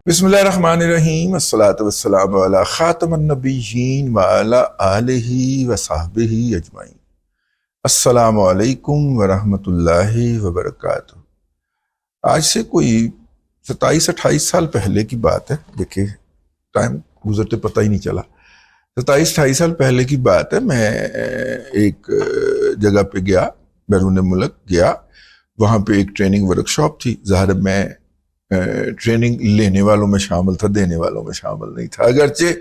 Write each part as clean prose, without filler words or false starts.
بسم اللہ الرحمن الرحیم، الصلاۃ والسلام علی خاتم النبیین وعلی آلہ وصحبہ اجمعین۔ السلام علیکم ورحمۃ اللہ وبرکاتہ۔ آج سے کوئی 27-28 سال پہلے کی بات ہے۔ دیکھیں ٹائم گزرتے پتہ ہی نہیں چلا۔ 27-28 سال پہلے کی بات ہے۔ میں ایک جگہ پہ گیا، بیرون ملک گیا، وہاں پہ ایک ٹریننگ ورک شاپ تھی۔ ظاہر میں ٹریننگ لینے والوں میں شامل تھا، دینے والوں میں شامل نہیں تھا، اگرچہ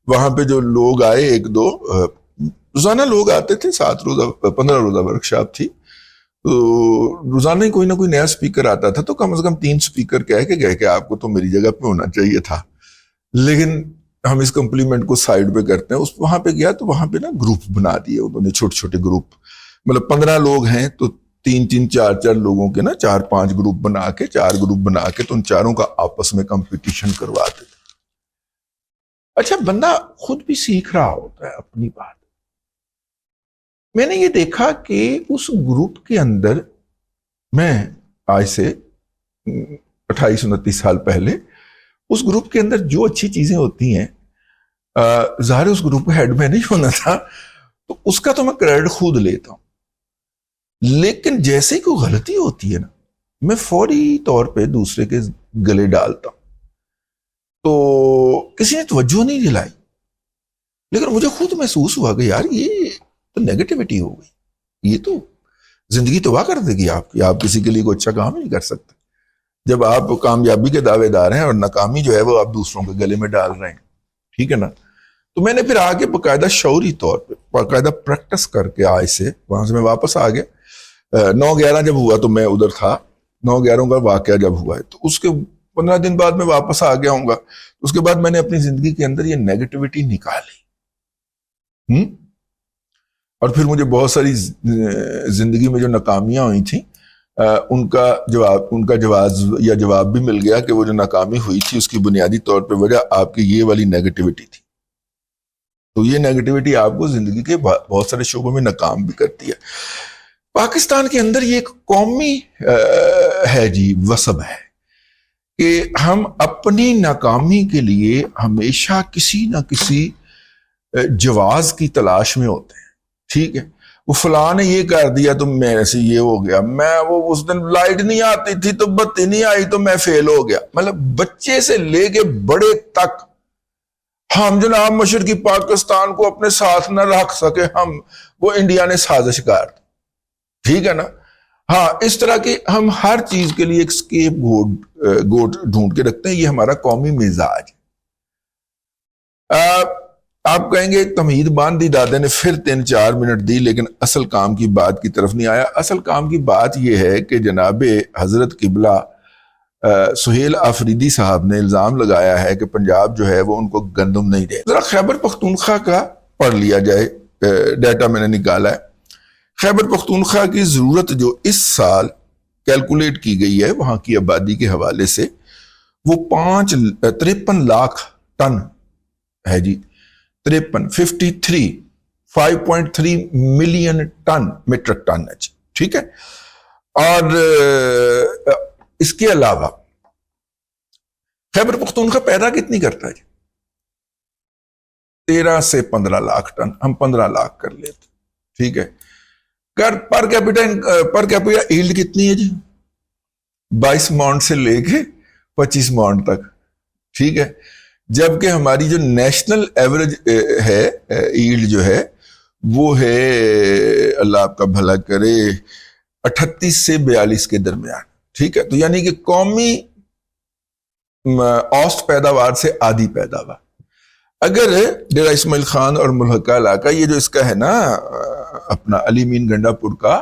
وہاں پہ جو لوگ آئے ایک دو روزانہ لوگ آتے تھے۔ 15 روزہ ورک شاپ تھی، تو روزانہ ہی کوئی نہ کوئی نیا سپیکر آتا تھا، تو کم از کم 3 سپیکر کہہ کے گئے کہ آپ کو تو میری جگہ پہ ہونا چاہیے تھا، لیکن ہم اس کمپلیمنٹ کو سائیڈ پہ کرتے ہیں۔ وہاں پہ گیا تو وہاں پہ نا گروپ بنا دیے انہوں نے، چھوٹے چھوٹے گروپ، مطلب 15 لوگ ہیں تو 3-3 4-4 لوگوں کے نا 4-5 گروپ بنا کے، 4 گروپ بنا کے تو ان چاروں کا آپس میں کمپٹیشن کرواتے تھے۔ اچھا، بندہ خود بھی سیکھ رہا ہوتا ہے اپنی بات۔ میں نے یہ دیکھا کہ اس گروپ کے اندر، میں آج سے 28-29 سال پہلے اس گروپ کے اندر جو اچھی چیزیں ہوتی ہیں، ظاہر اس گروپ کا ہیڈ میں نہیں ہونا تھا، تو اس کا تو میں کریڈٹ خود لیتا ہوں، لیکن جیسے ہی کوئی غلطی ہوتی ہے نا، میں فوری طور پہ دوسرے کے گلے ڈالتا ہوں۔ تو کسی نے توجہ نہیں دلائی، لیکن مجھے خود محسوس ہوا کہ یار یہ تو نیگیٹیوٹی ہو گئی، یہ تو زندگی تباہ کر دے گی آپ کی۔ آپ کسی کے لیے کوئی اچھا کام نہیں کر سکتے جب آپ کامیابی کے دعوے دار ہیں اور ناکامی جو ہے وہ آپ دوسروں کے گلے میں ڈال رہے ہیں، ٹھیک ہے نا؟ تو میں نے پھر آگے باقاعدہ شعوری طور پہ باقاعدہ پریکٹس کر کے آج سے وہاں سے میں واپس آ گیا۔ 9/11 جب ہوا تو میں ادھر تھا، 9/11 کا واقعہ جب ہوا ہے تو اس کے 15 دن بعد میں واپس آ گیا ہوں گا۔ اس کے بعد میں نے اپنی زندگی کے اندر یہ نیگیٹیوٹی نکالی، اور پھر مجھے بہت ساری زندگی میں جو ناکامیاں ہوئی تھیں ان کا جواب بھی مل گیا کہ وہ جو ناکامی ہوئی تھی اس کی بنیادی طور پہ وجہ آپ کی یہ والی نیگیٹیوٹی تھی۔ تو یہ نیگیٹیوٹی آپ کو زندگی کے بہت سارے شعبوں میں ناکام بھی کرتی ہے۔ پاکستان کے اندر یہ ایک قومی ہے جی، وصب ہے کہ ہم اپنی ناکامی کے لیے ہمیشہ کسی نہ کسی جواز کی تلاش میں ہوتے ہیں، ٹھیک ہے؟ وہ فلاں نے یہ کر دیا تو میرے سے یہ ہو گیا، میں وہ اس دن لائٹ نہیں آتی تھی تو بتی نہیں آئی تو میں فیل ہو گیا۔ مطلب بچے سے لے کے بڑے تک ہم جناب مشرقی پاکستان کو اپنے ساتھ نہ رکھ سکے، ہم وہ انڈیا نے سازش کر دی، ٹھیک ہے نا؟ ہاں، اس طرح کی ہم ہر چیز کے لیے ایک اسکیپ گوٹ ڈھونڈ کے رکھتے ہیں۔ یہ ہمارا قومی مزاج ہے۔ آپ کہیں گے تمہید باندھ دی دادے نے، پھر 3-4 منٹ دی، لیکن اصل کام کی بات کی طرف نہیں آیا۔ اصل کام کی بات یہ ہے کہ جناب حضرت قبلہ سہیل آفریدی صاحب نے الزام لگایا ہے کہ پنجاب جو ہے وہ ان کو گندم نہیں دے۔ ذرا خیبر پختونخوا کا پڑھ لیا جائے، ڈیٹا میں نے نکالا ہے۔ خیبر پختونخوا کی ضرورت جو اس سال کیلکولیٹ کی گئی ہے وہاں کی آبادی کے حوالے سے، وہ 53 لاکھ ٹن ہے جی، 5.3 ملین ٹن، میٹرک ٹن ہے جی، ٹھیک ہے؟ اور اس کے علاوہ خیبر پختونخوا پیدا کتنی کرتا ہے جی؟ 13 سے 15 لاکھ ٹن، ہم 15 لاکھ کر لیتے، ٹھیک ہے؟ پر کیپیٹا ایلڈ کتنی ہے جی؟ 22 ماؤنٹ سے لے کے 25 ماؤنٹ تک، ٹھیک ہے؟ جبکہ ہماری جو نیشنل ایوریج ہے ایلڈ جو ہے وہ ہے، اللہ آپ کا بھلا کرے، 38 سے 42 کے درمیان، ٹھیک ہے؟ تو یعنی کہ قومی اوسط پیداوار سے آدھی پیداوار۔ اگر ڈیرہ اسماعیل خان اور ملحقہ علاقہ، یہ جو اس کا ہے نا اپنا علی مین گنڈا پور کا،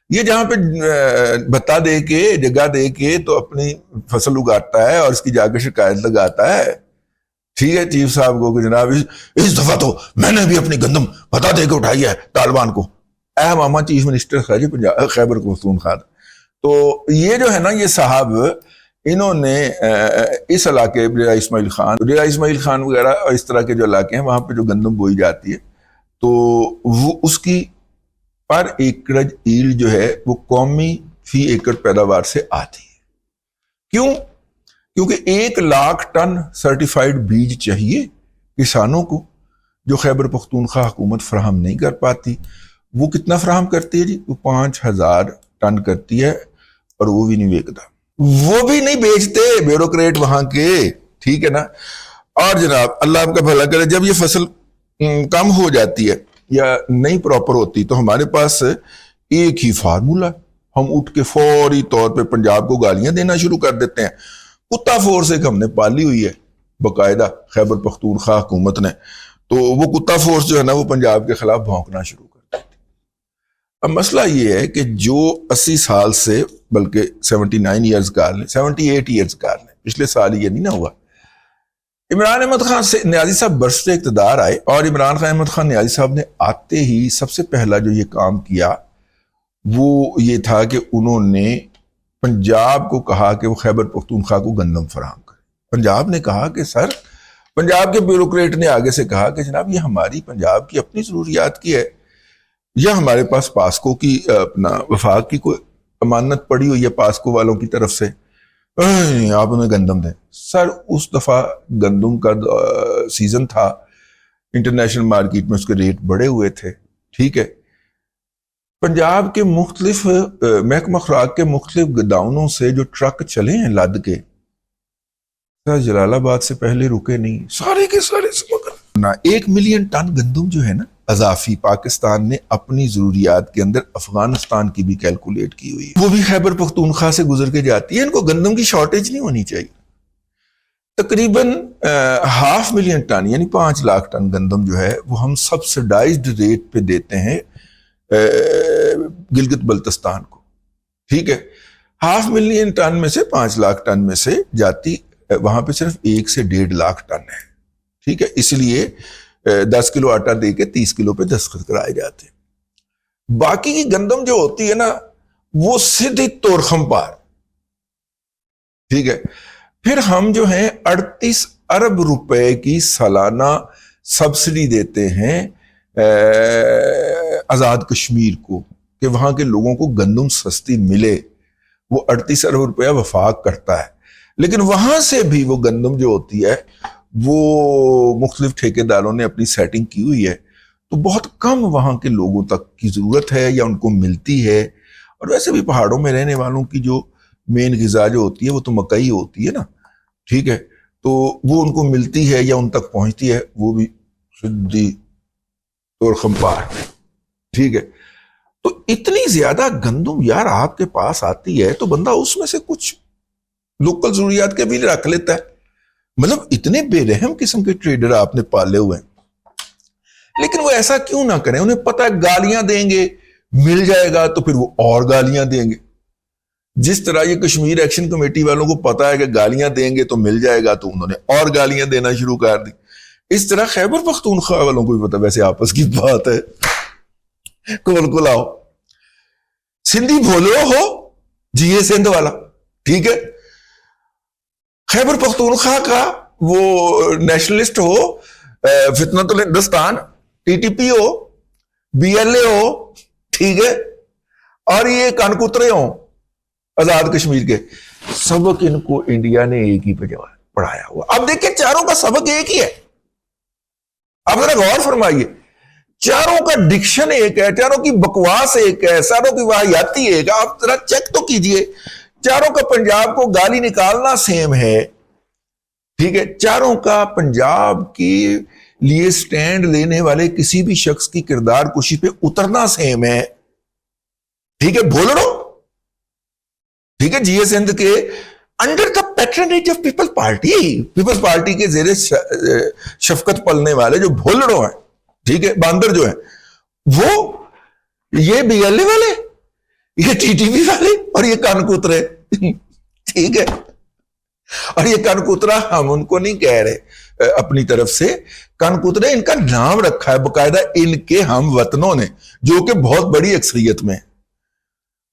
یہ جہاں پہ بتا دے کے جگہ دے کے تو اپنی فصل اگاتا ہے اور اس کی جا کے شکایت لگاتا ہے، ٹھیک ہے، چیف صاحب کو کہ جناب اس دفعہ تو میں نے بھی اپنی گندم بتا دے کے اٹھائی ہے طالبان کو۔ اے ماما چیف منسٹر تھا جی خیبر پختونخوا۔ تو یہ جو ہے نا یہ صاحب، انہوں نے اس علاقے ڈیرہ اسماعیل خان وغیرہ اور اس طرح کے جو علاقے ہیں وہاں پہ جو گندم بوئی جاتی ہے تو وہ اس کی پر ایکڑج ایلڈ جو ہے وہ قومی فی ایکڑ پیداوار سے آتی ہے۔ کیوں؟ کیونکہ 1,00,000 ٹن سرٹیفائیڈ بیج چاہیے کسانوں کو، جو خیبر پختونخوا حکومت فراہم نہیں کر پاتی۔ وہ کتنا فراہم کرتی ہے جی؟ وہ 5,000 ٹن کرتی ہے، اور وہ بھی نہیں بیچتا، وہ بھی نہیں بیچتے بیوروکریٹ وہاں کے، ٹھیک ہے نا۔ اور جناب اللہ آپ کا بھلا کرے، جب یہ فصل کم ہو جاتی ہے یا نہیں پراپر ہوتی تو ہمارے پاس ایک ہی فارمولا، ہم اٹھ کے فوری طور پہ پنجاب کو گالیاں دینا شروع کر دیتے ہیں۔ کتا فورس ایک ہم نے پالی ہوئی ہے باقاعدہ خیبر پختونخوا حکومت نے، تو وہ کتا فورس جو ہے نا وہ پنجاب کے خلاف بھونکنا شروع کر دیتی۔ اب مسئلہ یہ ہے کہ جو 80 سال سے، بلکہ 79 ایئرز کار لیں، 78 ایئرز کار لیں، پچھلے سال یہ نہیں نہ ہوا، عمران احمد خان سے نیازی صاحب برستے اقتدار آئے، اور عمران احمد خان نیازی صاحب نے آتے ہی سب سے پہلا جو یہ کام کیا وہ یہ تھا کہ انہوں نے پنجاب کو کہا کہ وہ خیبر پختونخوا کو گندم فراہم کرے۔ پنجاب نے کہا کہ سر، پنجاب کے بیوروکریٹ نے آگے سے کہا کہ جناب یہ ہماری پنجاب کی اپنی ضروریات کی ہے، یا ہمارے پاس پاسکو کی اپنا وفاق کی کوئی امانت پڑی ہوئی ہے پاسکو والوں کی طرف سے، آپ انہیں گندم دیں۔ سر اس دفعہ گندم کا سیزن تھا، انٹرنیشنل مارکیٹ میں اس کے ریٹ بڑے ہوئے تھے، ٹھیک ہے۔ پنجاب کے مختلف محکمہ خوراک کے مختلف گداؤنوں سے جو ٹرک چلے ہیں لد کے، سر جلال آباد سے پہلے رکے نہیں، سارے کے سارے سمگل 1 ملین ٹن گندم جو ہے نا اضافی پاکستان نے اپنی ضروریات کے اندر افغانستان کی بھی کیلکولیٹ کی ہوئی ہے، وہ بھی خیبر پختونخوا سے گزر کے جاتی ہے۔ ان کو گندم کی شارٹیج نہیں ہونی چاہیے۔ تقریباً 500,000 ٹن یعنی 5 لاکھ ٹن گندم جو ہے وہ ہم سبسڈائزڈ ریٹ پہ دیتے ہیں گلگت بلتستان کو، ٹھیک ہے۔ 500,000 ٹن میں سے 5 لاکھ ٹن میں سے جاتی وہاں پہ صرف 1 سے 1.5 لاکھ ٹن ہے، ٹھیک ہے۔ اس لیے 10 کلو آٹا دے کے 30 کلو پہ دستخط کرائے جاتے ہیں۔ باقی کی گندم جو ہوتی ہے نا وہ سیدھی تورخم پار، ٹھیک ہے۔ پھر ہم جو ہیں 38 ارب روپے کی سالانہ سبسڈی دیتے ہیں آزاد کشمیر کو کہ وہاں کے لوگوں کو گندم سستی ملے، وہ 38 ارب روپیہ وفاق کرتا ہے۔ لیکن وہاں سے بھی وہ گندم جو ہوتی ہے وہ مختلف ٹھیکیداروں نے اپنی سیٹنگ کی ہوئی ہے، تو بہت کم وہاں کے لوگوں تک کی ضرورت ہے یا ان کو ملتی ہے۔ اور ویسے بھی پہاڑوں میں رہنے والوں کی جو مین غذا جو ہوتی ہے وہ تو مکئی ہوتی ہے نا، ٹھیک ہے، تو وہ ان کو ملتی ہے یا ان تک پہنچتی ہے، وہ بھی سدھی تورخم پار، ٹھیک ہے۔ تو اتنی زیادہ گندم یار آپ کے پاس آتی ہے تو بندہ اس میں سے کچھ لوکل ضروریات کے بھی رکھ لیتا ہے۔ مطلب اتنے بے رحم قسم کے ٹریڈر آپ نے پالے ہوئے ہیں، لیکن وہ ایسا کیوں نہ کریں؟ انہیں پتہ ہے گالیاں دیں گے مل جائے گا تو پھر وہ اور گالیاں دیں گے۔ جس طرح یہ کشمیر ایکشن کمیٹی والوں کو پتا ہے کہ گالیاں دیں گے تو مل جائے گا، تو انہوں نے اور گالیاں دینا شروع کر دی۔ اس طرح خیبر پختونخوا والوں کو بھی پتا، ویسے آپس کی بات ہے، کول آؤ سندھی بھولو ہو جی اے سندھ والا، ٹھیک ہے، خیبر پختونخوا کا وہ نیشنلسٹ ہو، Fitna al-Hindustan, T T P ہو، بی ایل اے ہو، ٹھیک ہے، اور یہ کانکوترے ہوں آزاد کشمیر کے، سبق ان کو انڈیا نے ایک ہی پہ پڑھایا ہوا۔ اب دیکھیں چاروں کا سبق ایک ہی ہے، اب ذرا غور فرمائیے، چاروں کا ڈکشن ایک ہے، چاروں کی بکواس ایک ہے، چاروں کی واہیاتی ایک ہے۔ آپ ذرا چیک تو کیجئے، چاروں کا پنجاب کو گالی نکالنا سیم ہے، ٹھیک ہے، چاروں کا پنجاب کے لیے سٹینڈ لینے والے کسی بھی شخص کی کردار کشی پہ اترنا سیم ہے، ٹھیک ہے، بھولڑو، ٹھیک ہے، جی اے سندھ کے under the patronage of Peoples Party کے زیر شفقت پلنے والے جو بھولڑو ہیں، ٹھیک ہے، باندر جو ہیں، وہ یہ بی ایل اے والے، یہ ٹی ٹی وی والے اور یہ کانکوترے، ٹھیک ہے۔ اور یہ کانکوترا ہم ان کو نہیں کہہ رہے اپنی طرف سے، کانکوترے ان کا نام رکھا ہے باقاعدہ ان کے ہم وطنوں نے، جو کہ بہت بڑی اکثریت میں۔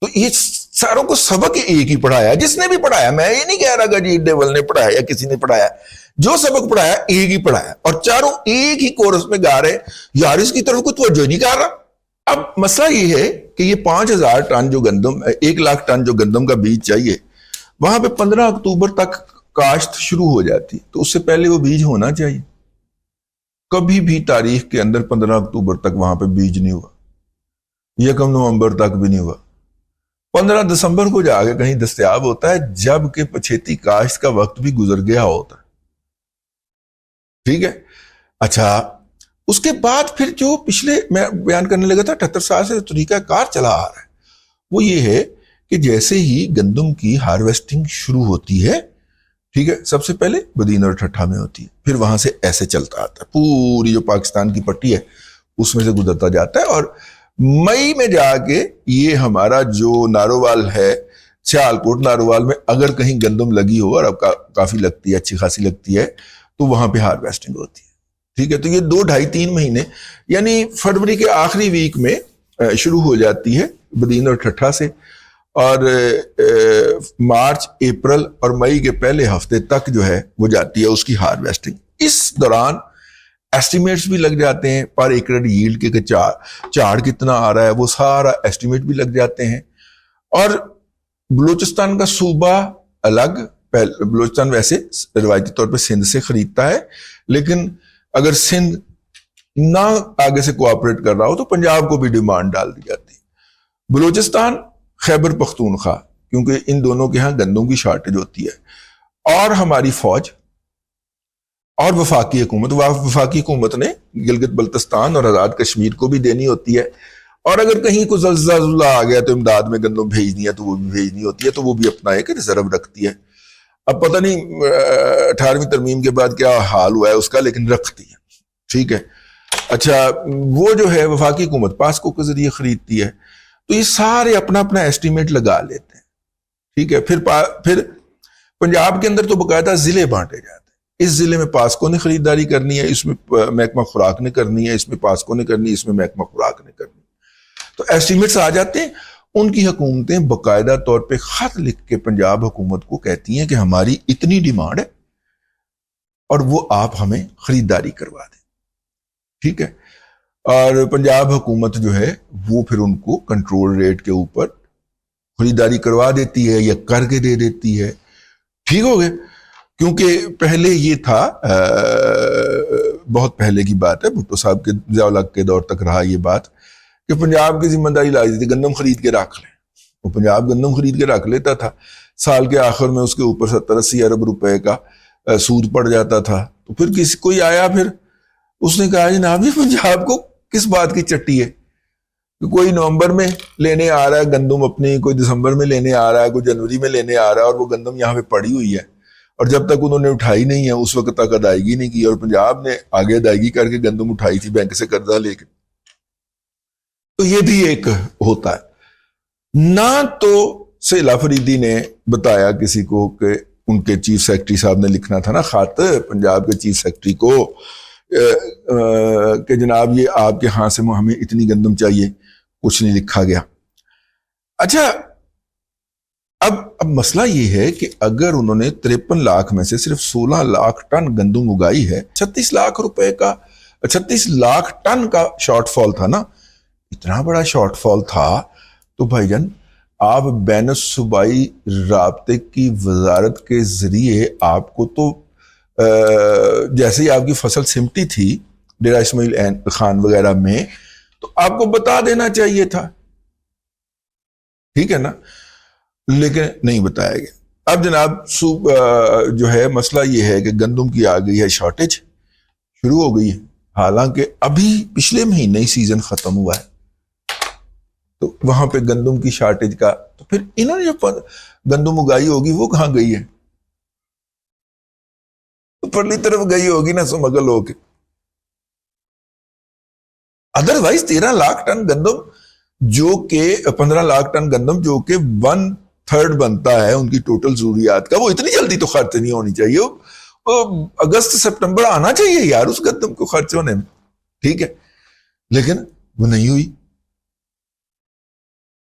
تو یہ ساروں کو سبق ایک ہی پڑھایا، جس نے بھی پڑھایا، میں یہ نہیں کہہ رہا کہ جی ڈیول نے پڑھایا یا کسی نے پڑھایا، جو سبق پڑھایا ایک ہی پڑھایا، اور چاروں ایک ہی کورس میں گا رہے، یار اس کی طرف کوئی توجہ نہیں کر رہا۔ اب مسئلہ یہ ہے کہ یہ 5,000 ٹن جو گندم، 1 لاکھ ٹن جو گندم کا بیج چاہیے، وہاں پہ 15 اکتوبر تک کاشت شروع ہو جاتی تو اس سے پہلے وہ بیج ہونا چاہیے. کبھی بھی تاریخ کے اندر 15 اکتوبر تک وہاں پہ بیج نہیں ہوا, 1 نومبر تک بھی نہیں ہوا. 15 دسمبر کو جا کے کہیں دستیاب ہوتا ہے جب کہ پچھیتی کاشت کا وقت بھی گزر گیا ہوتا ہے. ٹھیک ہے. اچھا, اس کے بعد پھر جو پچھلے میں بیان کرنے لگا تھا 78 سال سے طریقہ کار چلا آ رہا ہے وہ یہ ہے کہ جیسے ہی گندم کی ہارویسٹنگ شروع ہوتی ہے, ٹھیک ہے, سب سے پہلے بدین اور ٹھٹھا میں ہوتی ہے, پھر وہاں سے ایسے چلتا آتا ہے, پوری جو پاکستان کی پٹی ہے اس میں سے گزرتا جاتا ہے, اور مئی میں جا کے یہ ہمارا جو نارووال ہے, سیالکوٹ نارووال میں اگر کہیں گندم لگی ہو اور اب کافی لگتی ہے, اچھی خاصی لگتی ہے, تو وہاں پہ ہارویسٹنگ ہوتی ہے. ٹھیک ہے, تو یہ 2-2.5-3 مہینے یعنی فروری کے آخری ویک میں شروع ہو جاتی ہے بدین اور ٹھٹھا سے, اور مارچ, اپریل اور مئی کے پہلے ہفتے تک جو ہے وہ جاتی ہے اس کی ہارویسٹنگ. اس دوران ایسٹیمیٹس بھی لگ جاتے ہیں پر ایکڑ ییلڈ کے چاڑ کتنا آ رہا ہے وہ سارا ایسٹیمیٹ بھی لگ جاتے ہیں. اور بلوچستان کا صوبہ الگ, بلوچستان ویسے روایتی طور پہ سندھ سے خریدتا ہے, لیکن اگر سندھ نہ آگے سے کوآپریٹ کر رہا ہو تو پنجاب کو بھی ڈیمانڈ ڈال دی جاتی ہے. بلوچستان, خیبر پختونخوا, کیونکہ ان دونوں کے ہاں گندم کی شارٹیج ہوتی ہے, اور ہماری فوج اور وفاقی حکومت نے گلگت بلتستان اور آزاد کشمیر کو بھی دینی ہوتی ہے, اور اگر کہیں کوئی زلزلہ آ گیا تو امداد میں گندم بھیجنی ہے تو وہ بھی بھیجنی ہوتی ہے, تو وہ بھی اپنا ایک ریزرو رکھتی ہے. اب پتہ نہیں 18ویں ترمیم کے بعد کیا حال ہوا ہے اس کا, لیکن رکھتی ہے. ٹھیک ہے. اچھا, وہ جو ہے وفاقی حکومت پاسکو کے ذریعے خریدتی ہے, تو یہ سارے اپنا اپنا ایسٹیمیٹ لگا لیتے ہیں. ٹھیک ہے. پھر پنجاب کے اندر تو باقاعدہ ضلع بانٹے جاتے ہیں, اس ضلع میں پاسکو نے خریداری کرنی ہے, اس میں محکمہ خوراک نے کرنی ہے, اس میں پاسکو نے کرنی ہے, اس میں محکمہ خوراک نے کرنی ہے. تو ایسٹیمیٹس آ جاتے ہیں. ان کی حکومتیں باقاعدہ طور پہ خط لکھ کے پنجاب حکومت کو کہتی ہیں کہ ہماری اتنی ڈیمانڈ ہے اور وہ آپ ہمیں خریداری کروا دیں. ٹھیک ہے. اور پنجاب حکومت جو ہے وہ پھر ان کو کنٹرول ریٹ کے اوپر خریداری کروا دیتی ہے یا کر کے دے دیتی ہے. ٹھیک ہو گئے. کیونکہ پہلے یہ تھا, بہت پہلے کی بات ہے, بھٹو صاحب کے ضیاء الحق کے دور تک رہا یہ بات کہ پنجاب کی ذمہ داری لائی تھی گندم خرید کے رکھ لیں. وہ پنجاب گندم خرید کے رکھ لیتا تھا, سال کے آخر میں اس کے اوپر 70-80 ارب روپے کا سود پڑ جاتا تھا. تو پھر کوئی آیا, پھر اس نے کہا جناب یہ پنجاب کو کس بات کی چٹی ہے کہ کوئی نومبر میں لینے آ رہا ہے گندم اپنی, کوئی دسمبر میں لینے آ رہا ہے, کوئی جنوری میں لینے آ رہا ہے, اور وہ گندم یہاں پہ پڑی ہوئی ہے, اور جب تک انہوں نے اٹھائی نہیں ہے اس وقت تک ادائیگی نہیں کی, اور پنجاب نے آگے ادائیگی کر کے گندم اٹھائی تھی بینک سے قرضہ لے کے. تو یہ بھی ایک ہوتا ہے. نہ تو سیلا فریدی نے بتایا کسی کو کہ ان کے چیف سیکرٹری صاحب نے لکھنا تھا نا خط پنجاب کے چیف سیکرٹری کو کہ جناب یہ آپ کے ہاں سے ہمیں اتنی گندم چاہیے, کچھ نہیں لکھا گیا. اچھا, اب مسئلہ یہ ہے کہ اگر انہوں نے 53 لاکھ میں سے صرف 16 لاکھ ٹن گندم اگائی ہے, 36 لاکھ روپے کا 36 لاکھ ٹن کا شارٹ فال تھا نا, اتنا بڑا شارٹ فال تھا, تو بھائی جان آپ بین الصوبائی رابطے کی وزارت کے ذریعے آپ کو تو جیسے ہی آپ کی فصل سمٹی تھی ڈیرہ اسماعیل خان وغیرہ میں, تو آپ کو بتا دینا چاہیے تھا. ٹھیک ہے نا, لیکن نہیں بتایا گیا. اب جناب جو ہے مسئلہ یہ ہے کہ گندم کی آ گئی ہے شارٹیج, شروع ہو گئی ہے, حالانکہ ابھی پچھلے مہینے ہی سیزن ختم ہوا ہے, تو وہاں پہ گندم کی شارٹیج کا, تو پھر انہوں نے جو گندم اگائی ہوگی وہ کہاں گئی ہے, تو پرلی طرف گئی ہوگی نا سمگل ہو کے. ادروائز 13 لاکھ ٹن گندم جو کہ 15 لاکھ ٹن گندم جو کہ 1/3 بنتا ہے ان کی ٹوٹل ضروریات کا, وہ اتنی جلدی تو خرچ نہیں ہونی چاہیے. وہ اگست سپٹمبر آنا چاہیے یار اس گندم کو خرچ ہونے میں. ٹھیک ہے, لیکن وہ نہیں ہوئی.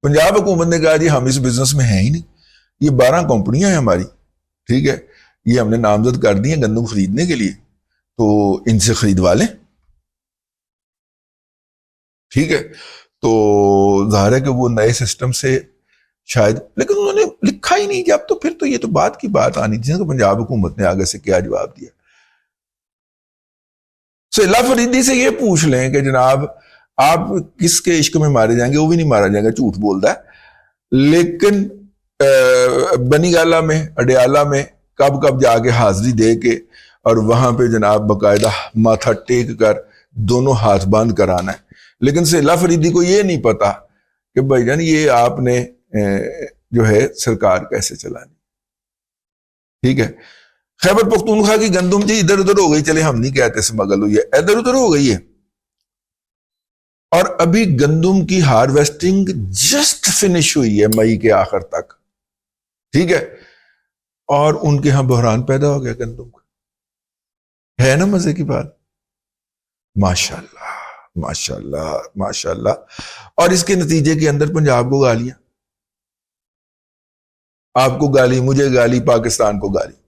پنجاب حکومت نے کہا جی ہم اس بزنس میں ہیں ہی نہیں, یہ 12 کمپنیاں ہیں ہماری, ٹھیک ہے, یہ ہم نے نامزد کر دی ہیں گندم خریدنے کے لیے, تو ان سے خریدوا لیں. ٹھیک ہے, تو ظاہر ہے کہ وہ نئے سسٹم سے شاید، لیکن انہوں نے لکھا ہی نہیں جب، تو پھر تو یہ تو بات کی بات آنی تھی کہ پنجاب حکومت نے آگے سے کیا جواب دیا. سہیلا فریدی سے یہ پوچھ لیں کہ جناب آپ کس کے عشق میں مارے جائیں گے؟ وہ بھی نہیں مارا جائے گا، جھوٹ بولتا ہے. لیکن بنی گالہ میں، اڈیالہ میں کب کب جا کے حاضری دے کے اور وہاں پہ جناب باقاعدہ ماتھا ٹیک کر دونوں ہاتھ باندھ کرانا ہے. لیکن سہیلا فریدی کو یہ نہیں پتا کہ بھائی جان یہ آپ نے جو ہے سرکار کیسے چلانی. ٹھیک ہے. خیبر پختونخوا کی گندم جی ادھر ادھر ہو گئی، چلے ہم نہیں کہتے سمگل ہوئی ہے، ادھر ادھر ہو گئی ہے. اور ابھی گندم کی ہارویسٹنگ جسٹ فنش ہوئی ہے مئی کے آخر تک. ٹھیک ہے. اور ان کے ہاں بحران پیدا ہو گیا گندم کا. ہے نا مزے کی بات؟ ماشاءاللہ ماشاءاللہ ماشاءاللہ. اور اس کے نتیجے کے اندر پنجاب کو گالیاں، آپ کو گالی، مجھے گالی، پاکستان کو گالی.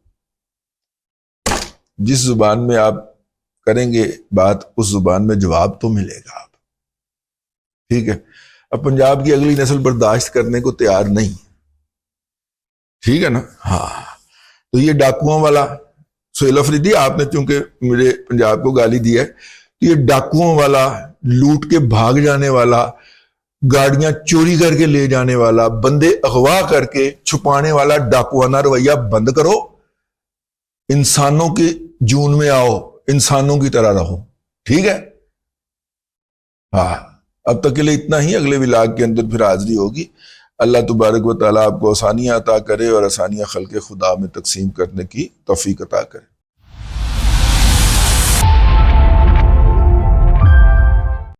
جس زبان میں آپ کریں گے بات اس زبان میں جواب تو ملے گا. آپ ٹھیک ہے. اب پنجاب کی اگلی نسل برداشت کرنے کو تیار نہیں. ٹھیک ہے نا. ہاں. تو یہ ڈاکوؤں والا سہیل افریدی، آپ نے چونکہ مجھے پنجاب کو گالی دی ہے، تو یہ ڈاکوؤں والا، لوٹ کے بھاگ جانے والا، گاڑیاں چوری کر کے لے جانے والا، بندے اغوا کر کے چھپانے والا ڈاکوانہ رویہ بند کرو. انسانوں کے جون میں آؤ، انسانوں کی طرح رہو. ٹھیک ہے. ہاں. اب تک کے لیے اتنا ہی. اگلے ولاگ کے اندر پھر حاضری ہوگی. اللہ تبارک و تعالیٰ آپ کو آسانیاں عطا کرے اور آسانیاں خلق خدا میں تقسیم کرنے کی توفیق عطا کرے.